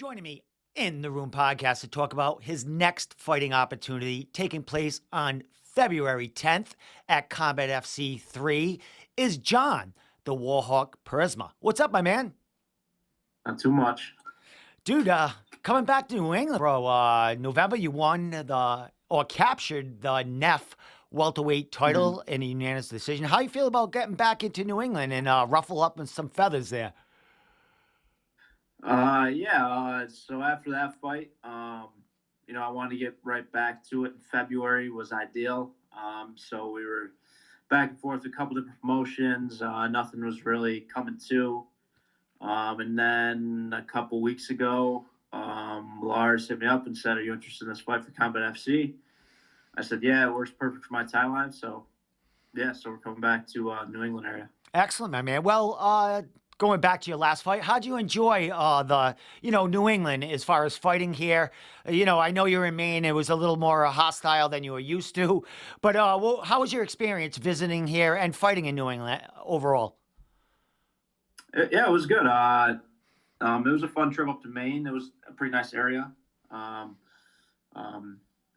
Joining me in the Room podcast to talk about his next fighting opportunity taking place on February 10th at Combat FC 3 is John, the Warhawk Piersma. What's up, my man? Not too much. Dude, coming back to New England, bro. November, you won or captured the NEF welterweight title in a unanimous decision. How you feel about getting back into New England and ruffle up some feathers there? So after that fight, I wanted to get right back to it. In February was ideal. So we were back and forth a couple different promotions. Nothing was really coming to. And then a couple weeks ago, Lars hit me up and said, "Are you interested in this fight for Combat FC?" I said, "Yeah, it works perfect for my timeline." So we're coming back to New England area. Excellent, my man. Well, going back to your last fight, how'd you enjoy New England as far as fighting here? I know you're in Maine. It was a little more hostile than you were used to. But how was your experience visiting here and fighting in New England overall? It was good. It was a fun trip up to Maine. It was a pretty nice area.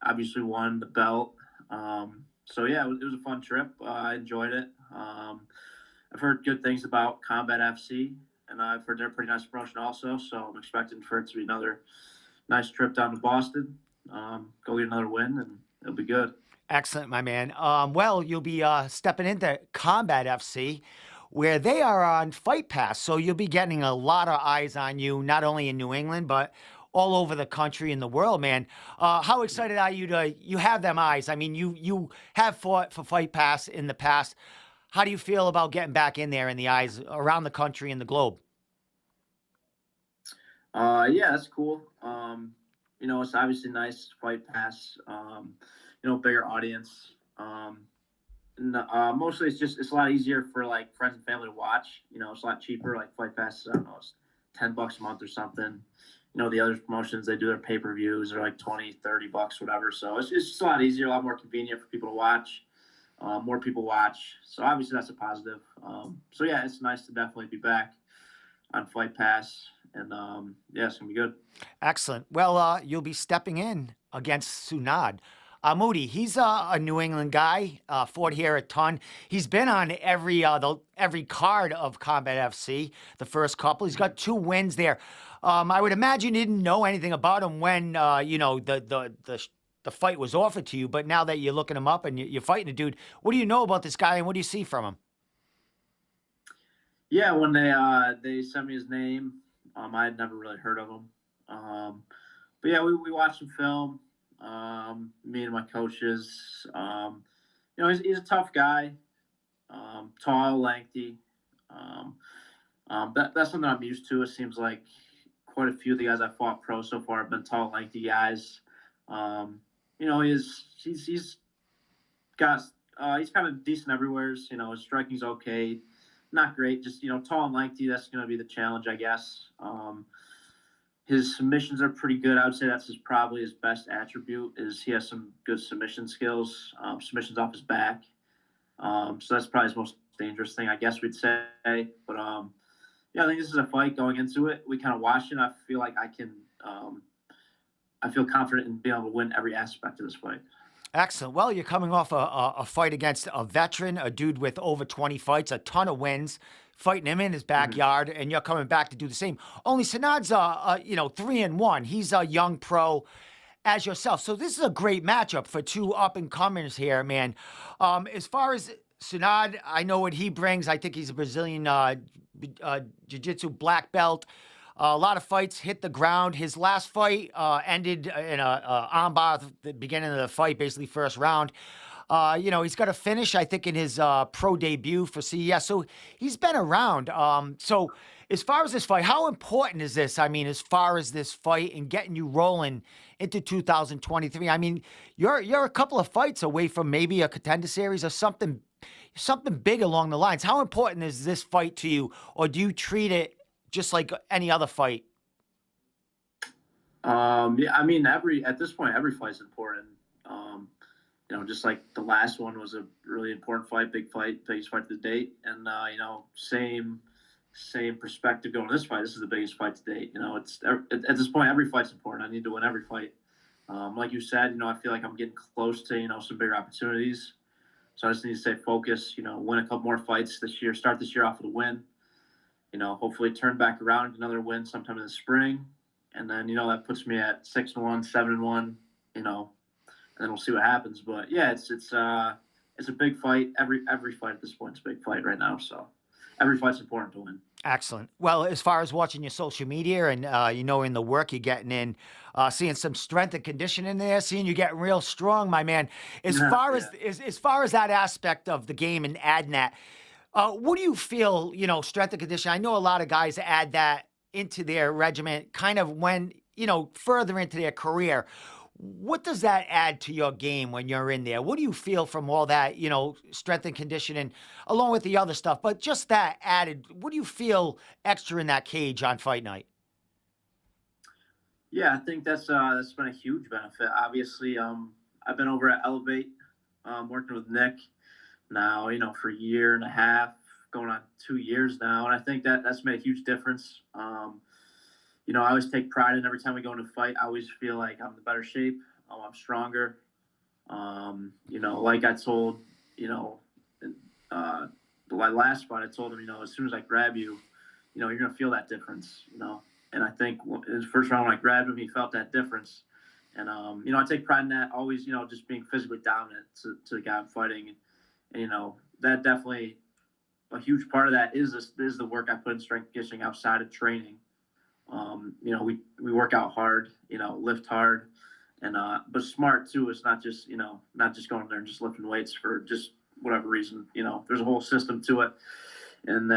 Obviously won the belt. It was a fun trip. I enjoyed it. I've heard good things about Combat FC, and I've heard they're a pretty nice promotion also. So I'm expecting for it to be another nice trip down to Boston. Go get another win, and it'll be good. Excellent, my man. Well, you'll be stepping into Combat FC, where they are on Fight Pass. So you'll be getting a lot of eyes on you, not only in New England, but all over the country and the world, man. How excited are you you have them eyes? I mean, you have fought for Fight Pass in the past. How do you feel about getting back in there in the eyes around the country and the globe? That's cool. It's obviously nice Fight Pass. Bigger audience. Mostly it's a lot easier for like friends and family to watch. It's a lot cheaper. Like Fight Pass, I don't know, it's $10 a month or something. The other promotions, they do their pay-per-views are like $20, $30, whatever. So it's just a lot easier, a lot more convenient for people to watch. More people watch. So obviously that's a positive. It's nice to definitely be back on Fight Pass. And it's going to be good. Excellent. Well, you'll be stepping in against Sunad. Moody, he's a New England guy, fought here a ton. He's been on every card of Combat FC, the first couple. He's got 2 wins there. I would imagine you didn't know anything about him when the fight was offered to you, but now that you're looking him up and you're fighting a dude, what do you know about this guy and what do you see from him? Yeah, when they sent me his name, I had never really heard of him. We watched some film. Me and my coaches. He's a tough guy. Tall, lengthy. That's something I'm used to. It seems like quite a few of the guys I fought pro so far have been tall, lengthy guys. He's kind of decent everywhere. His striking's okay, not great. Just tall and lengthy. That's going to be the challenge, I guess. His submissions are pretty good. I would say that's probably his best attribute. Is he has some good submission skills. Submissions off his back. So that's probably his most dangerous thing, I guess we'd say. But I think this is a fight going into it. We kind of watched it. I feel like I can. I feel confident in being able to win every aspect of this fight. Excellent. Well, you're coming off a fight against a veteran, a dude with over 20 fights, a ton of wins, fighting him in his backyard, and you're coming back to do the same. Only Sanad's, 3-1. He's a young pro as yourself. So this is a great matchup for 2 up-and-comers here, man. As far as Sanad, I know what he brings. I think he's a Brazilian jiu-jitsu black belt. A lot of fights hit the ground. His last fight ended in a armbar at the beginning of the fight, basically first round. He's got a finish, I think, in his pro debut for CES. So he's been around. So as far as this fight, how important is this? I mean, as far as this fight and getting you rolling into 2023, I mean, you're a couple of fights away from maybe a contender series or something big along the lines. How important is this fight to you, or do you treat it just like any other fight? At this point, every fight's important. Just like the last one was a really important fight, big fight, biggest fight to date. And, same same perspective going to this fight. This is the biggest fight to date. At this point, every fight's important. I need to win every fight. Like you said, I feel like I'm getting close to some bigger opportunities. So I just need to stay focused. Win a couple more fights this year. Start this year off with a win. Hopefully turn back around and another win sometime in the spring, and then that puts me at 6-1, 7-1. And then we'll see what happens. But yeah, it's a big fight. Every fight at this point is a big fight right now. So every fight's important to win. Excellent. Well, as far as watching your social media and in the work you're getting in, seeing some strength and conditioning there, seeing you getting real strong, my man. As far Yeah. as far as that aspect of the game and adding that, what do you feel? Strength and conditioning. I know a lot of guys add that into their regiment, kind of when further into their career. What does that add to your game when you're in there? What do you feel from all that, strength and conditioning, along with the other stuff? But just that added, what do you feel extra in that cage on fight night? Yeah, I think that's been a huge benefit. Obviously, I've been over at Elevate, working with Nick now, for a year and a half, going on 2 years now, and I think that's made a huge difference. I always take pride in every time we go into a fight. I always feel like I'm in better shape. I'm stronger. Like I told, the last fight, I told him, as soon as I grab you, you're going to feel that difference, And I think in his first round when I grabbed him, he felt that difference. And, I take pride in that, always, just being physically dominant to the guy I'm fighting. And that definitely, a huge part of that is the work I put in strength and conditioning outside of training. We work out hard, lift hard, and but smart too. It's not just going there and just lifting weights for just whatever reason. There's a whole system to it, and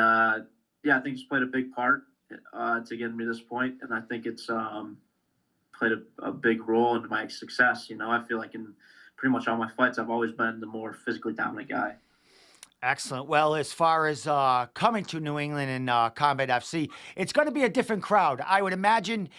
yeah, I think it's played a big part to getting me to this point, and I think it's played a big role in my success. I feel like in pretty much all my fights, I've always been the more physically dominant guy. Excellent. Well, as far as coming to New England and Combat FC, it's going to be a different crowd. I would imagine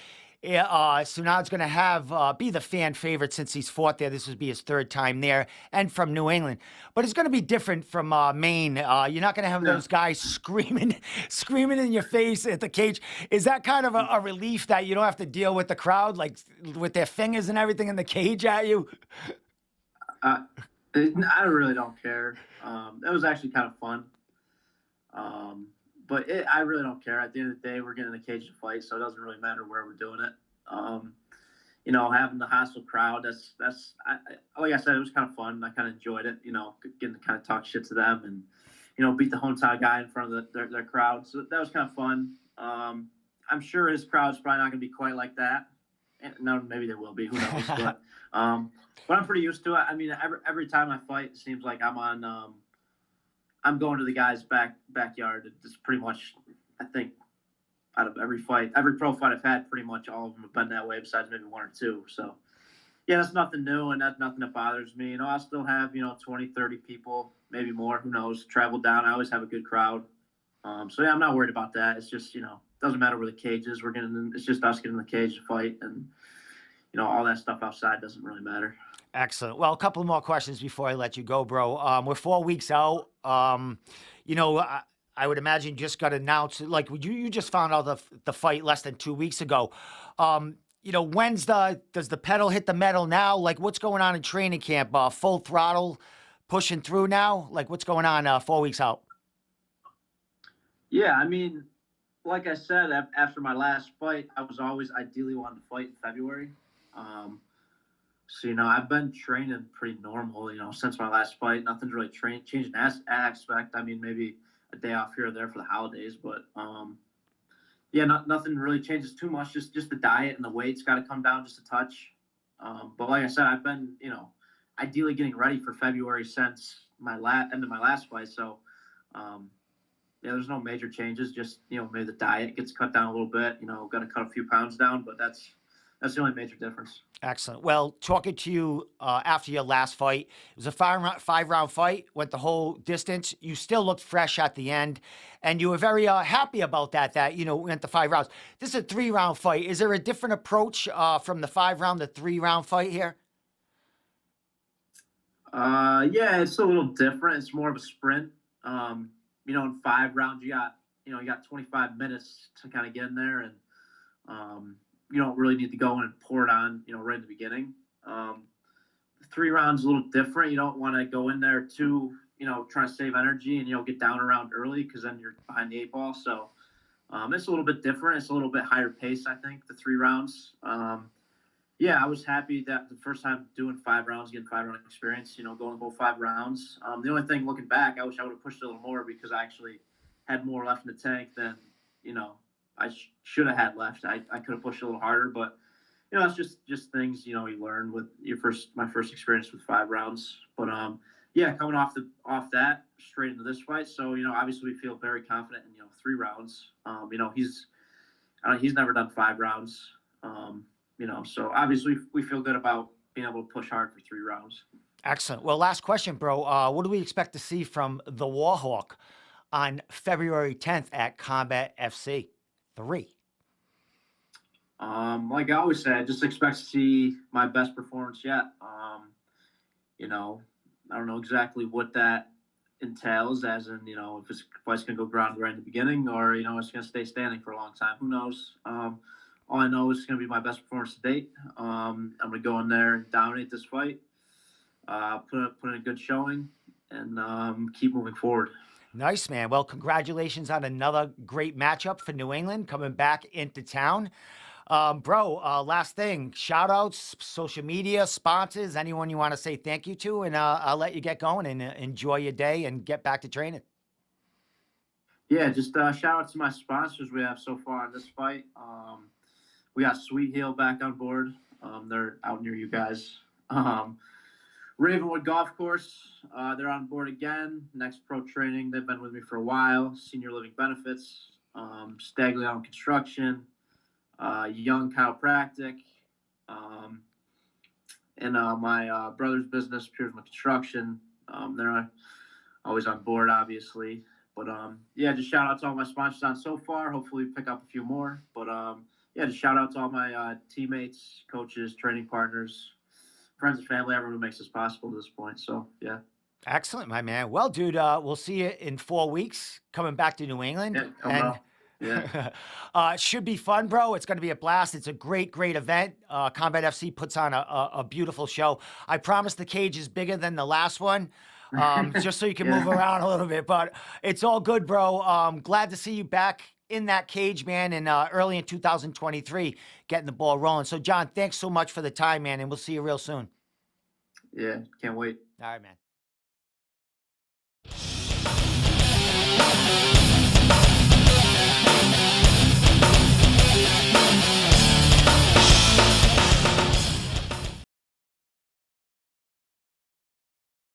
Sunad's going to be the fan favorite since he's fought there. This would be his third time there and from New England. But it's going to be different from Maine. You're not going to have those guys screaming in your face at the cage. Is that kind of a relief that you don't have to deal with the crowd, like with their fingers and everything in the cage at you? I really don't care. It was actually kind of fun. But I really don't care. At the end of the day, we're getting in a cage to fight, so it doesn't really matter where we're doing it. Having the hostile crowd, like I said, it was kind of fun. I kind of enjoyed it, getting to kind of talk shit to them and, beat the hometown guy in front of their crowd. So that was kind of fun. I'm sure his crowd's probably not going to be quite like that. No, maybe there will be. Who knows? But I'm pretty used to it. I mean, every time I fight, it seems like I'm going to the guy's backyard. It's pretty much, I think, out of every fight, every pro fight I've had, pretty much all of them have been that way, besides maybe one or two. So, yeah, that's nothing new, and that's nothing that bothers me. I'll still have 20, 30 people, maybe more. Who knows? Travel down. I always have a good crowd. So yeah, I'm not worried about that. It's just doesn't matter where the cage is. It's just us getting in the cage to fight, and all that stuff outside doesn't really matter. Excellent. Well, a couple more questions before I let you go, bro. We're 4 weeks out. I would imagine you just got announced. Like you just found out the fight less than 2 weeks ago. Does the pedal hit the metal now? Like what's going on in training camp? Full throttle, pushing through now. Like what's going on? 4 weeks out. Yeah, I mean, like I said, after my last fight, I was always ideally wanting to fight in February. So, I've been training pretty normal, since my last fight. Nothing's really changed in that aspect. I mean, maybe a day off here or there for the holidays, but yeah, nothing really changes too much. Just the diet and the weight's got to come down just a touch. But like I said, I've been, ideally getting ready for February since my end of my last fight. So, yeah, there's no major changes. Just maybe the diet gets cut down a little bit. Got to cut a few pounds down, but that's the only major difference. Excellent. Well, talking to you after your last fight, it was a five-round fight, went the whole distance. You still looked fresh at the end, and you were very happy about that went the 5 rounds. This is a 3-round fight. Is there a different approach from the 5-round to 3-round fight here? Yeah, it's a little different. It's more of a sprint. In 5 rounds, you got you got 25 minutes to kind of get in there, and you don't really need to go in and pour it on, right in the beginning. Um, the 3 rounds a little different. You don't want to go in there too, trying to save energy and get down around early because then you're behind the 8 ball. So it's a little bit different. It's a little bit higher pace, I think, the 3 rounds. Yeah, I was happy that the first time doing 5 rounds, getting 5 round experience, going the whole 5 rounds. The only thing looking back, I wish I would have pushed a little more because I actually had more left in the tank than, I should have had left. I could have pushed a little harder, but it's just things, you learn with my first experience with 5 rounds. But yeah, coming off that straight into this fight. So, obviously we feel very confident in, 3 rounds. He's never done 5 rounds. So obviously we feel good about being able to push hard for 3 rounds. Excellent. Well, last question, bro. What do we expect to see from the Warhawk on February 10th at Combat FC 3? Like I always say, I just expect to see my best performance yet. I don't know exactly what that entails, as in, if it's going to go ground right in the beginning or, it's going to stay standing for a long time. Who knows? All I know is it's going to be my best performance to date. I'm going to go in there and dominate this fight, put in a good showing, and keep moving forward. Nice, man. Well, congratulations on another great matchup for New England coming back into town. Bro, last thing, shout outs, social media, sponsors, anyone you want to say thank you to, and I'll let you get going and enjoy your day and get back to training. Yeah, just shout out to my sponsors we have so far in this fight. We got Sweet Heel back on board. They're out near you guys. Ravenwood Golf Course, they're on board again. Next Pro Training, they've been with me for a while. Senior Living Benefits, Staglione Construction, Young Chiropractic, and my brother's business, Piersma Construction. They're always on board, obviously. But yeah, just shout out to all my sponsors on so far. Hopefully, pick up a few more. But yeah, just shout out to all my teammates, coaches, training partners, friends and family, everyone who makes this possible to this point. So yeah. Excellent, my man. Well, dude, we'll see you in 4 weeks coming back to New England. Yeah, coming and up. Yeah. it should be fun, bro. It's going to be a blast. It's a great, great event. Combat FC puts on a beautiful show. I promise the cage is bigger than the last one, just so you can move around a little bit. But it's all good, bro. Glad to see you back in that cage, man, and early in 2023, getting the ball rolling. So, John, thanks so much for the time, man, and we'll see you real soon. Yeah, can't wait. All right, man.